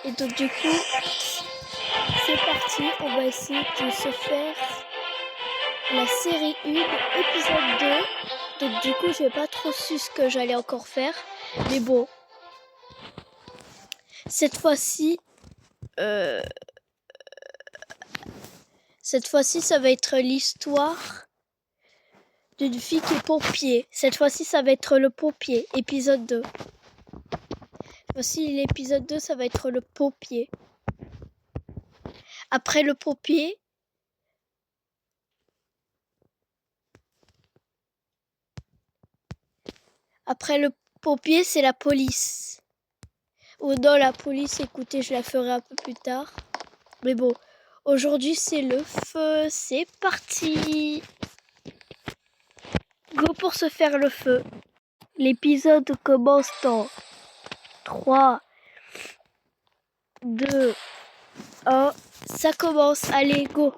Et donc du coup, c'est parti, on va essayer de se faire la série 1, épisode 2. Donc du coup, j'ai pas trop su ce que j'allais encore faire. Mais bon, cette fois-ci, ça va être l'histoire d'une fille qui est pompier. Cette fois-ci, ça va être le pompier, épisode 2. Voici l'épisode 2, ça va être le pompier. Après le pompier, c'est la police. Ou non, la police, écoutez, je la ferai un peu plus tard. Mais bon, aujourd'hui, c'est le feu. C'est parti. Go pour se faire le feu. L'épisode commence dans 3, 2, 1. Ça commence. Allez, go.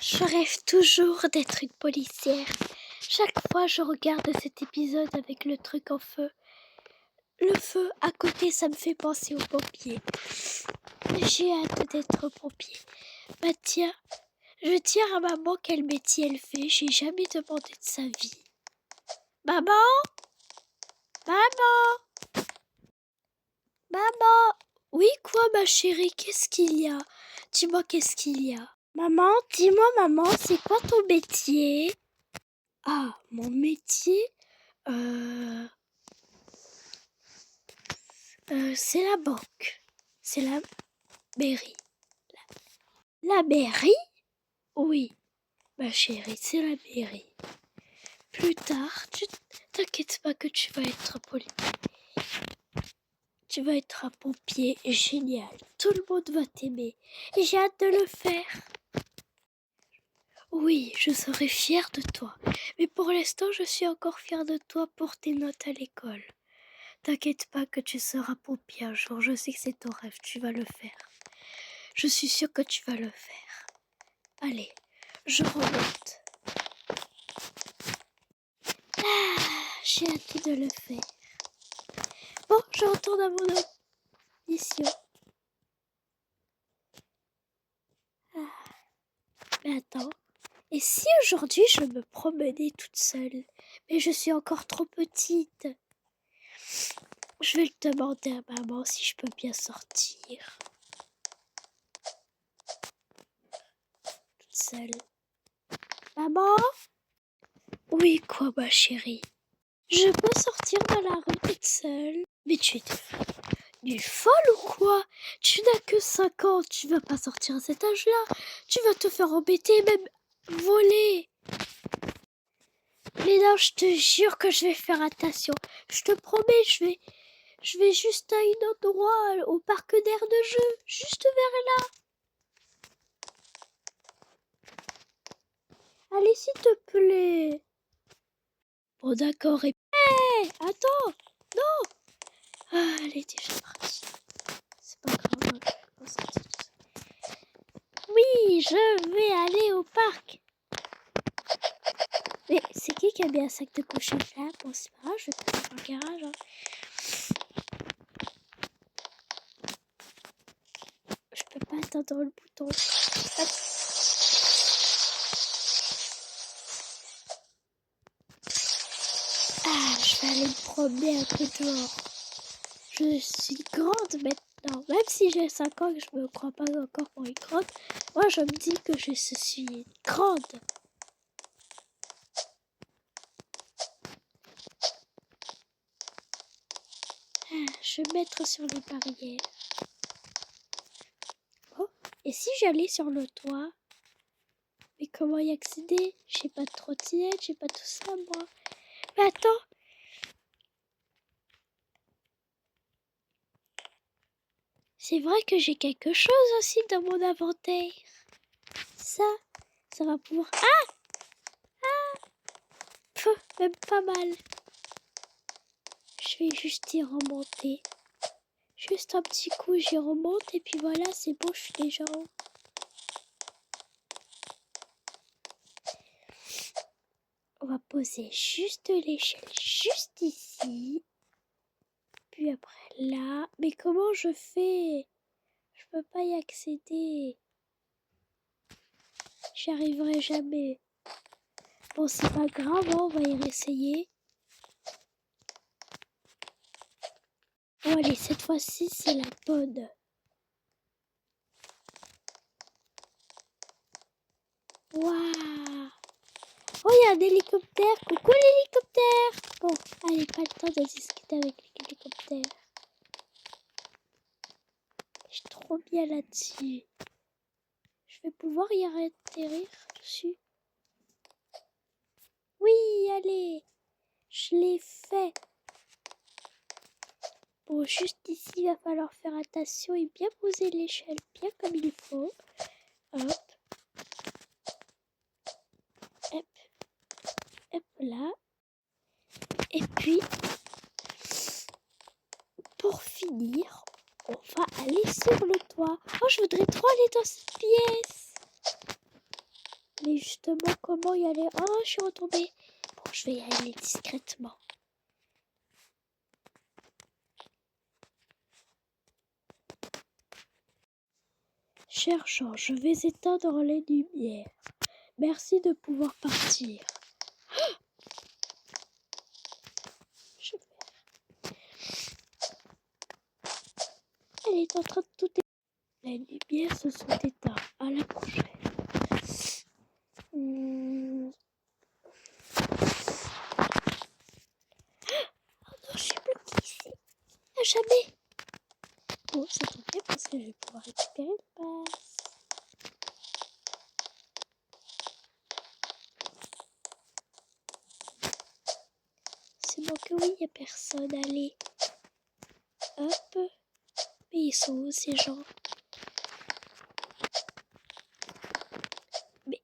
Je rêve toujours d'être une policière. Chaque fois, je regarde cet épisode avec le truc en feu. Le feu à côté, ça me fait penser aux pompiers. J'ai hâte d'être pompier. Bah tiens, je veux dire à maman quel métier elle fait. J'ai jamais demandé de sa vie. Maman? Maman? Maman? Oui, quoi, ma chérie? Qu'est-ce qu'il y a? Dis-moi, qu'est-ce qu'il y a? Maman, dis-moi, maman, c'est quoi ton métier? Ah, mon métier? C'est la banque. C'est la mairie. La mairie? Oui, ma chérie, c'est la mairie. Plus tard, t'inquiète pas que tu vas être Tu vas être un pompier génial. Tout le monde va t'aimer. Et j'ai hâte de le faire. Oui, je serai fière de toi. Mais pour l'instant, je suis encore fière de toi pour tes notes à l'école. T'inquiète pas que tu seras pompier un jour. Je sais que c'est ton rêve. Tu vas le faire. Je suis sûre que tu vas le faire. Allez, je remonte. J'ai hâte de le faire. Bon, je retourne à mon mission. Mais attends, et si aujourd'hui je me promenais toute seule? Mais je suis encore trop petite. Je vais le demander à maman si je peux bien sortir. Toute seule. Maman? Oui, quoi, ma chérie? Je peux sortir dans la rue toute seule? Mais tu es du folle ou quoi? Tu n'as que 5 ans, tu vas pas sortir à cet âge-là. Tu vas te faire embêter, même voler. Mais non, je te jure que je vais faire attention. Je te promets, je vais juste à un endroit, au parc d'air de jeu, juste vers là. Allez, s'il te plaît. Bon, d'accord. Et hey, attends, non. Ah, elle est déjà partie. C'est pas grave. Oui, je vais aller au parc. Mais c'est qui a mis un sac de coucher là? Bon, c'est pas grave, je vais passer dans le garage. Hein. Je peux pas atteindre le bouton. Hop. Ah, je vais aller me promener un peu dehors. Je suis grande maintenant. Même si j'ai 5 ans et que je me crois pas encore pour une grande, moi je me dis que je suis grande. Je vais me mettre sur les barrières. Oh, et si j'allais sur le toit? Mais comment y accéder? J'ai pas de trottinette, j'ai pas tout ça moi. Mais attends. C'est vrai que j'ai quelque chose aussi dans mon inventaire. Ça va pouvoir... Ah! Même pas mal. Je vais juste y remonter. Juste un petit coup, j'y remonte et puis voilà, c'est bon, je suis déjà en haut. On va poser juste l'échelle juste ici. Puis après là. Mais comment je fais? Je peux pas y accéder. J'y arriverai jamais. Bon, c'est pas grave, hein, on va y réessayer. Oh, allez, cette fois-ci, c'est la bonne. Waouh! Oh, il y a un hélicoptère. Coucou l'hélicoptère! Bon, allez, pas le temps de discuter avec l'hélicoptère. Je suis trop bien là-dessus. Je vais pouvoir y atterrir dessus. Oui, allez! Je l'ai fait. Bon, juste ici, il va falloir faire attention et bien poser l'échelle, bien comme il faut. Hop. Hop. Hop là. Et puis, pour finir, on va aller sur le toit. Oh, je voudrais trop aller dans cette pièce. Mais justement, comment y aller? Oh, je suis retombée. Bon, je vais y aller discrètement. Cher Jean, je vais éteindre les lumières. Merci de pouvoir partir. Je vais... Elle est en train de tout éteindre. Les lumières se sont éteintes. À la prochaine. Oh non, je suis bloquée ici. À jamais. Bon, ça tombe bien parce que je vais pouvoir récupérer le pass. C'est bon que oui, il n'y a personne. Allez. Hop. Mais ils sont où ces gens? Mais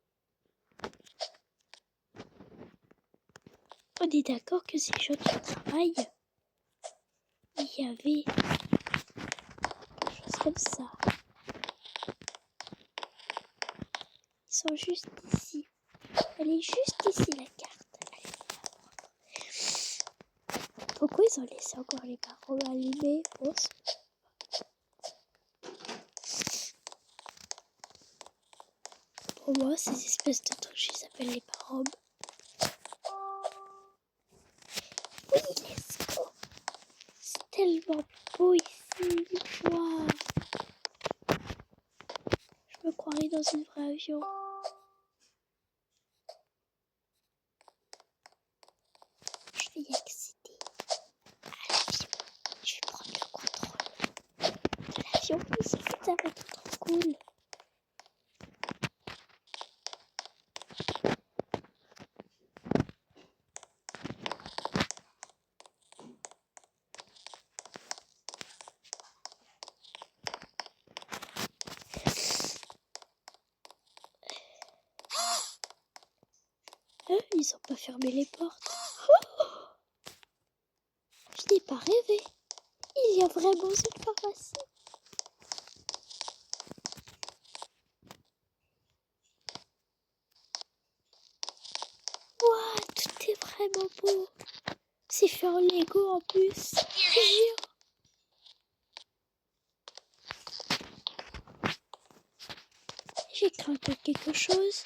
on est d'accord que ces gens qui travaillent, il y avait quelque chose comme ça. Ils sont juste ici. Elle est juste ici la carte. Allez, pourquoi ils ont laissé encore les barreaux allumés? Oh, pour moi, ces espèces de trucs, ils s'appellent les barreaux. Oui, let's go. C'est tellement beau ici. Wow. Je me croirais dans un vrai avion. Je vais y accéder à l'avion. Je vais prendre le contrôle de l'avion. Ça va être trop cool. Ils ont pas fermé les portes. Oh, je n'ai pas rêvé. Il y a vraiment une pharmacie. Waouh, tout est vraiment beau. C'est fait en Lego en plus. Je jure. J'ai craqué quelque chose.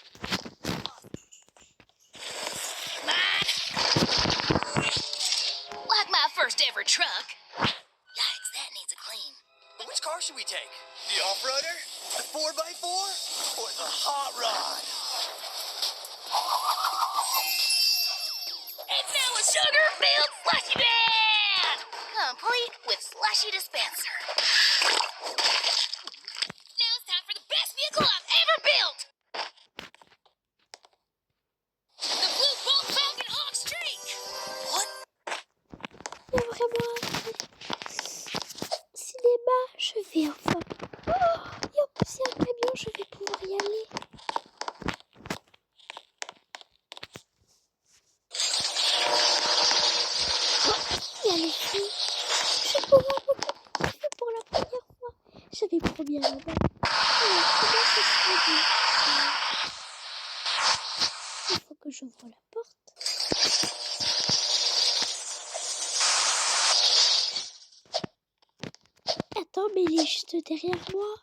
Like my first ever truck. Yikes, that needs a clean. Which car should we take? The off-roader? The 4x4? Or the hot rod? It's now a sugar-filled slushy bin! Complete with slushy dispenser. Now it's time for the best vehicle I've ever built! The Blue Bolt Falcon Hawk Streak! What? Il y a vraiment un cinéma. Je vais enfin. Oh, et en plus, il y a un camion. Je vais pouvoir y aller. Il y a les filles. Je vais pouvoir me confier pour la première fois. J'avais promis à la dame. Alors, comment ça se fait? Il faut que j'ouvre la porte. Attends, mais il est juste derrière moi.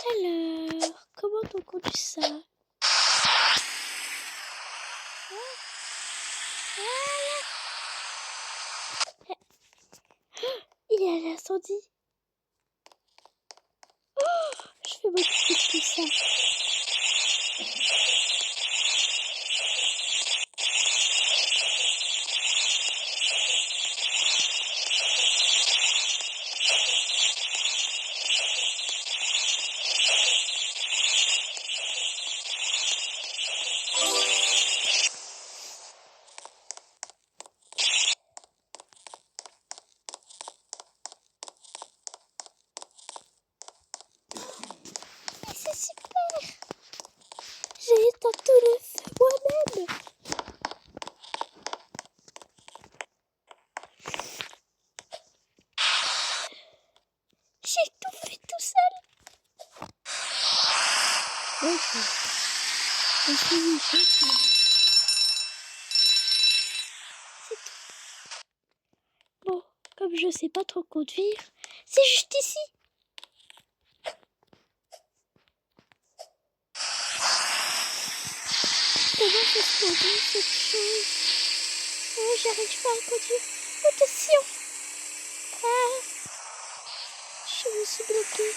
Alors, comment on conduit ça? Il est à l'incendie. Je vais m'occuper de tout ça. C'est super! J'ai éteint tout le feu moi-même! J'ai tout fait tout seul! Ok. Je suis une championne. C'est tout. Bon, comme je sais pas trop conduire, c'est juste ici! Comment ça se conduit cette chose? Oh, j'arrive pas à conduire. Attention! Ah! Je me suis bloquée.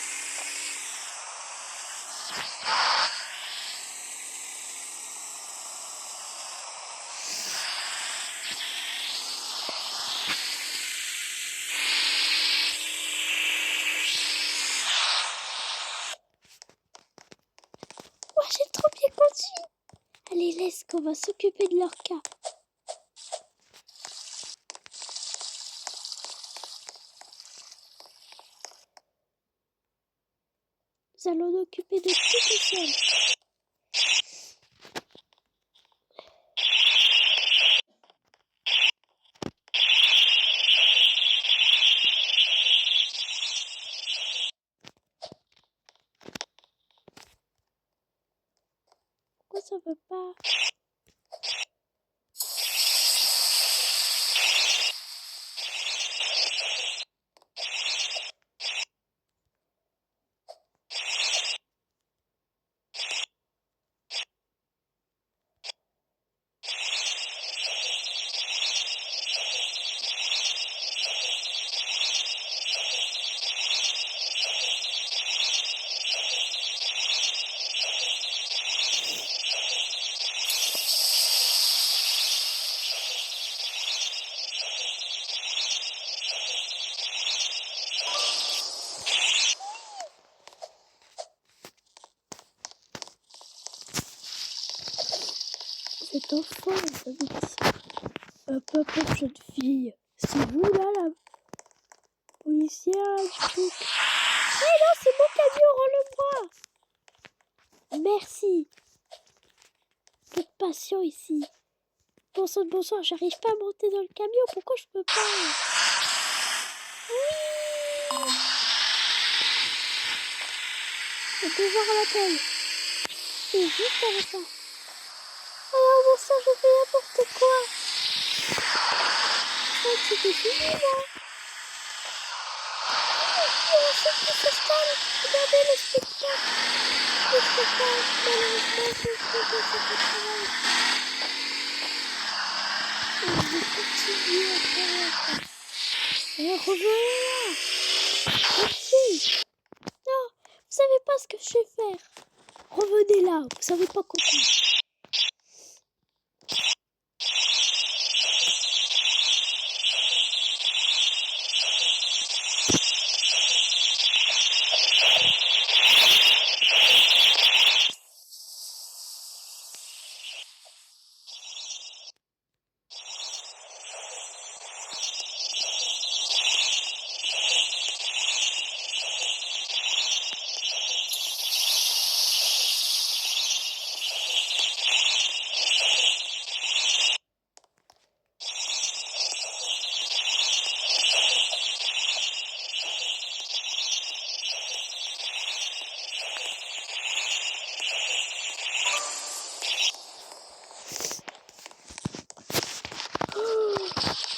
Oh, j'ai trop bien conduit! Allez, laisse qu'on va s'occuper de leur cas. Nous allons nous occuper de tout seul. Pourquoi ça veut pas? Cet enfant, ça me dit. Hop, jeune fille. C'est vous là, la policière là, du truc. Eh non, c'est mon camion, rends-le-moi. Merci. Faites patient ici. Bonsoir, j'arrive pas à monter dans le camion, pourquoi je peux pas? Oui. Le devoir l'appelle. C'est juste avec ça. Alors bon sang, je fais n'importe quoi. Oh, c'était fini là. Oh, c'est qui s'installe. Regardez le spectacle. Le spectacle, malheureusement, c'est le travail. Et je vais continuer à faire. Et revenez là. Merci. Non, vous savez pas ce que je vais faire. Revenez là, vous savez pas comment.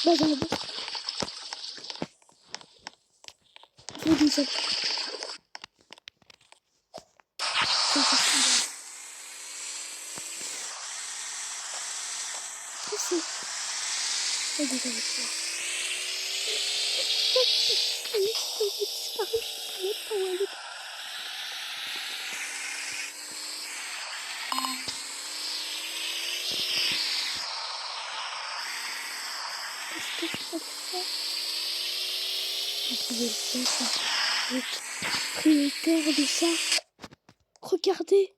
Madame, Oh, désolé. Ça, c'est celui-là. Poussez. Oh, désolé. Elle est disparue. Je sais même pas où elle est. Qu'est-ce que je peux faire? Vous pouvez le faire, ça. Le propriétaire de ça. Regardez.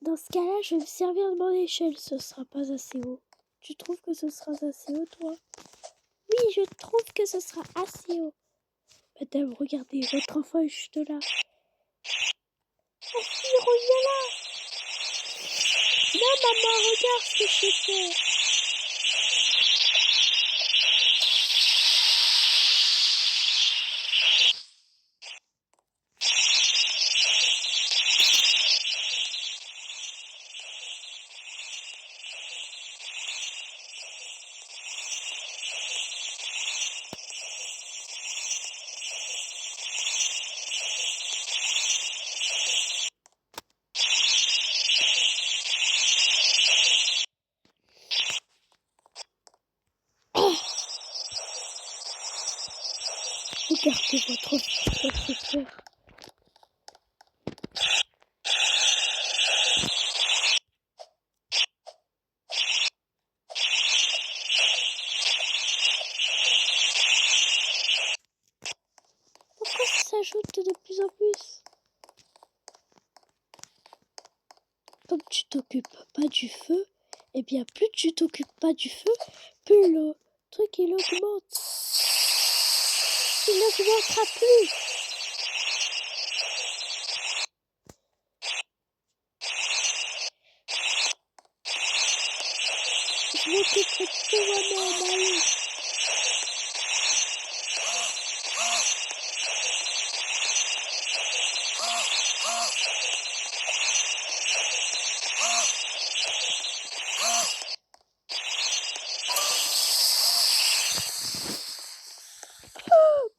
Dans ce cas-là, je vais me servir de mon échelle. Ce sera pas assez haut. Tu trouves que ce sera assez haut, toi? Oui, je trouve que ce sera assez haut. Madame, regardez, votre enfant est juste là. Oh, si, reviens là. Non, maman, regarde ce que je fais. Regardez votre frère. Pourquoi ça s'ajoute de plus en plus? Comme tu t'occupes pas du feu, eh bien plus tu t'occupes pas du feu, plus le truc il augmente. Il n'augmentera plus. Je m'occuperai de tout moi-même, allez.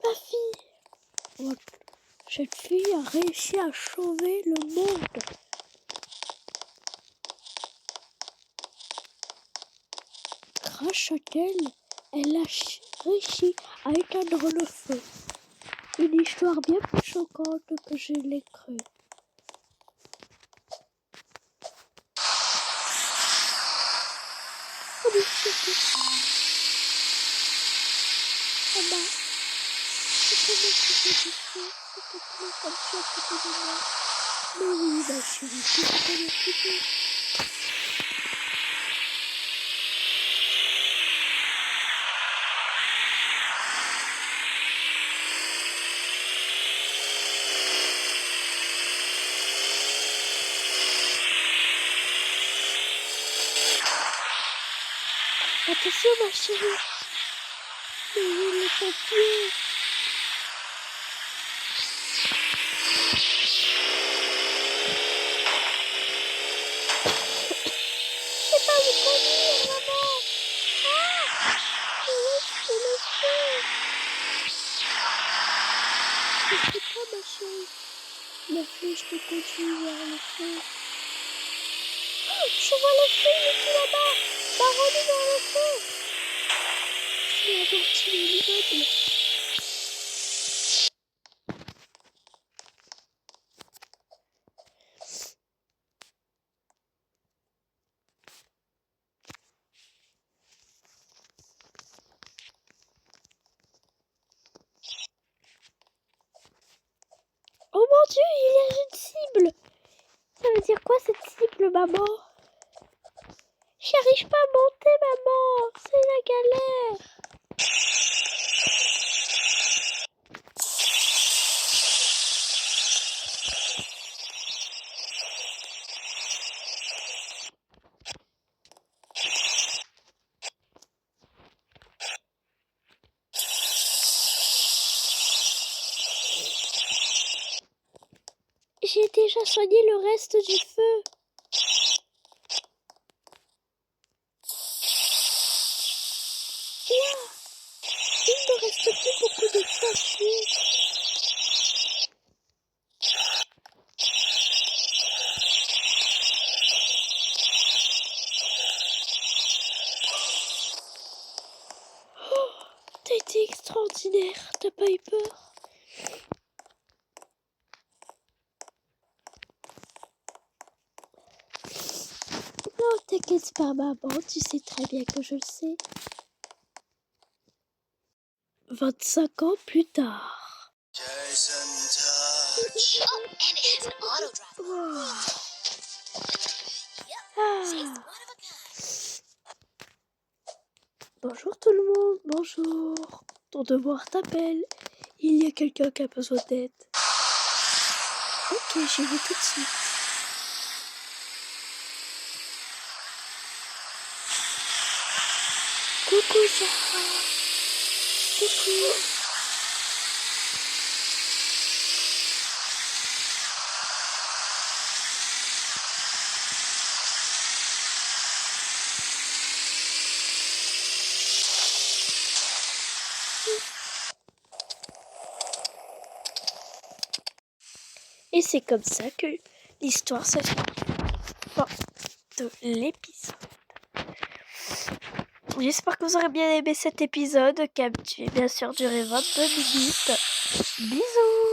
Ma fille. Cette fille a réussi à sauver le monde. Grâce à elle, elle a réussi à éteindre le feu. Une histoire bien plus choquante que je l'ai cru. Oh, mais surtout, maman, tu peux m'occuper du feu, s'il te plaît, comme tu es à côté de moi. Mais oui, ma chérie, tu peux m'occuper. Attention, ma chérie. Mais oui, les pompiers. Je sais pas où conduire, maman. Ah! Mais où est-ce que le feu? Je sais pas, ma chérie. La flèche te conduit vers le feu. Oh, je vois le feu, il est tout là-bas. Barre-nous vers le feu. Je vais avertir l'immeuble. Oh mon Dieu, il y a une cible. Ça veut dire quoi cette cible, maman? J'y arrive pas à monter, maman. C'est la galère. j'ai déjà soigné le reste du feu. Ouah, il ne reste plus beaucoup de statues. Oh, t'as été extraordinaire, t'as pas eu peur? Non, t'inquiète pas, maman, tu sais très bien que je le sais. 25 ans plus tard. Jason Touch. Oh, and it has an auto drive. Wow. She's Ah. one of a kind. Bonjour tout le monde, bonjour. Ton devoir t'appelle. Il y a quelqu'un qui a besoin d'aide. Ok, j'y vais tout de suite. Coucou Sarah. Coucou. Et c'est comme ça que l'histoire se finit. Fin de l'épisode. J'espère que vous aurez bien aimé cet épisode qui a bien sûr duré 22 minutes. Bisous!